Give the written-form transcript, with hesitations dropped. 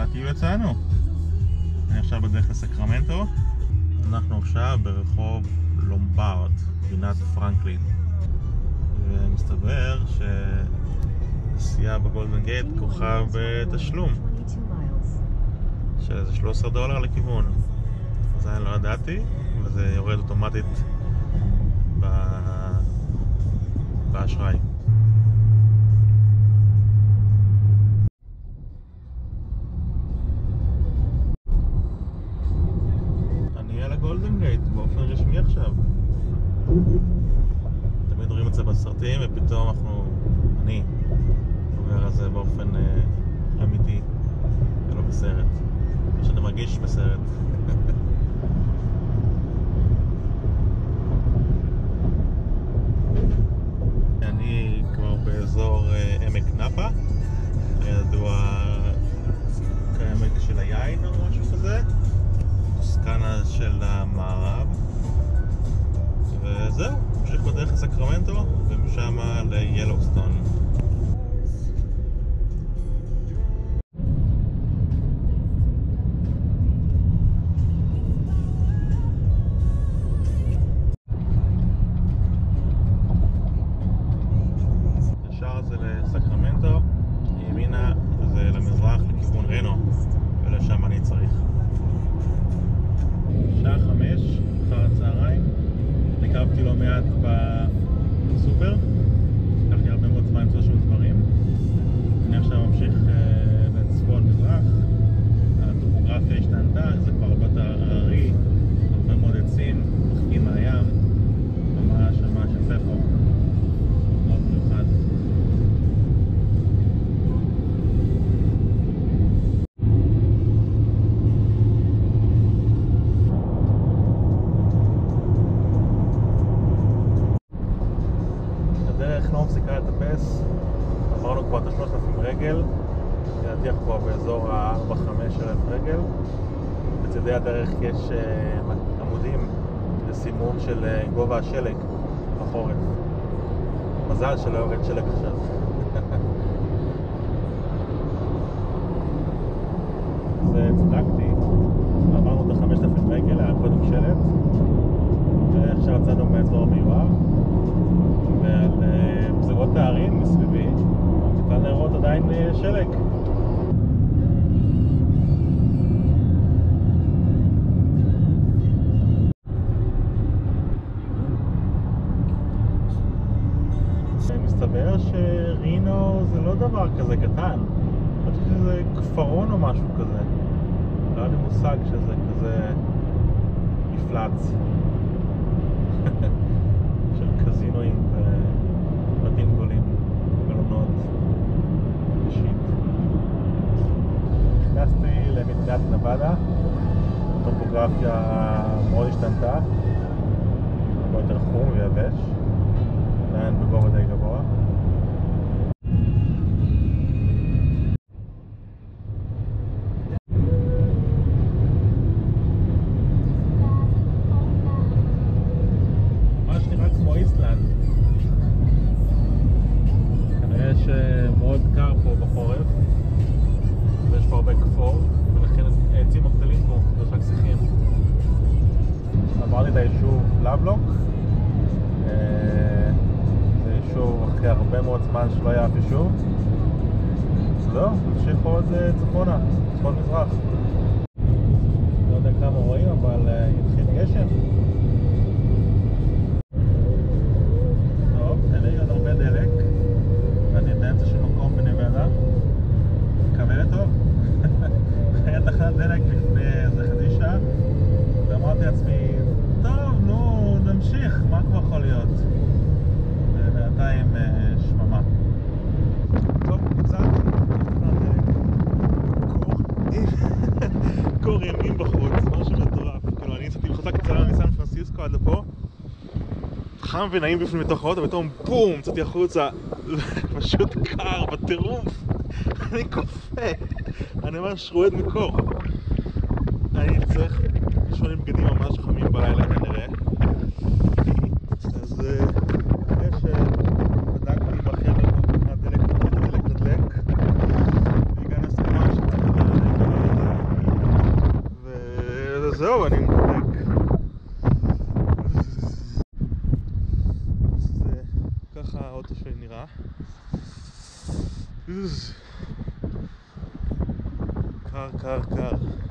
הטיול יצאנו. אני עכשיו בדרך לסקרמנטו. אנחנו עכשיו ברחוב לומברד, פינת פרנקלין. ומסתבר שנסיעה בגולדן גייט כרוכה בתשלום של איזה $13 לכיוון. אז אני לא ידעתי, וזה יורד אוטומטית באשראי. אני על הגולדן גייט באופן רשמי עכשיו. תמיד רואים את זה בסרטים ופתאום אני עובר על זה באופן אמיתי ולא בסרט. מה שאני מרגיש בסרט. אני כבר באזור עמק נאפה, ידוע כעמק של היין או משהו כזה, טוסקנה של המערב, וזהו, ממשיך בדרך לסקרמנטו ומשם ליילוסטון. זה לסקרמנטו, ימינה זה למזרח לכיוון רנו, ולשם אני צריך. שעה 5 אחר הצהריים, נקרבתי לא מעט בסופר, לקח לי הרבה מאוד זמן למצוא שום דברים. אני עכשיו ממשיך לצפון מזרח, הטופוגרפיה השתנתה, זה כבר הרבה יותר הררי, הרבה מאוד עצים, מחכים מהים, ממש יפה פה, מאוד מיוחד. הדרך לא מפסיקה לטפס, עברנו כבר את 3,000 רגל, לדעתי אנחנו כבר באזור ה-4-5 אלף רגל. בצדי הדרך יש עמודים לסימון של גובה השלג בחורף. מזל שלא יורד שלג עכשיו. זה צדקתי, עברנו את 5,000 רגל, היה קודם שלג, ועכשיו יצאנו מאזור המיוער. ועל פזרות הערים מסביבי ניתן לראות עדיין שלג. מסתבר שרינו זה לא דבר כזה קטן, חשבתי שזה כפרון או משהו כזה, לא היה לי מושג שזה כזה מפלץ של קזינואים ובתים גדולים, מלונות, אישית. נכנסתי למדינת נבדה, הטופוגרפיה מאוד השתנתה, הרבה יותר חום ויבש, עדיין בגובה די גבוה. מאוד קר פה בחורף ויש פה הרבה כפור ולכן העצים הגדלים פה, יש רק שיחים. עברתי את היישוב לבלוק, זה יישוב אחרי הרבה מאוד זמן שלא היה אף יישוב. זהו, נמשיך פה עוד צפונה, צפון מזרח. לא יודע כמה רואים אבל התחיל גשם. טוב, אין לנו הרבה דלק ואני באמצע של מקום בנבדה, מקווה טוב. היה תחנת דלק לפני איזה חצי שעה ואמרתי לעצמי, טוב, נו, נמשיך, מה כבר יכול להיות? ובינתיים שממה. טוב, קצת תחנת דלק, קור ימים בחוץ, משהו מטורף. כאילו, אני יצאתי בחוצה קצרה מסן פרנסיסקו עד לפה, חם ונעים בפנים מתוך האוטו, ופתאום בום, יצאתי החוצה, פשוט קר בטירוף. אני קופא, אני ממש רועד מקור. אני צריך לשון בגדים ממש חמים בלילה כנראה. אז יש בדקתי עם החבר'ה פה תחנת דלק נדלק והגענו לסתימה שצריך זהו, אני מדלק. זה ככה האוטו שלי נראה. קר, קר, קר.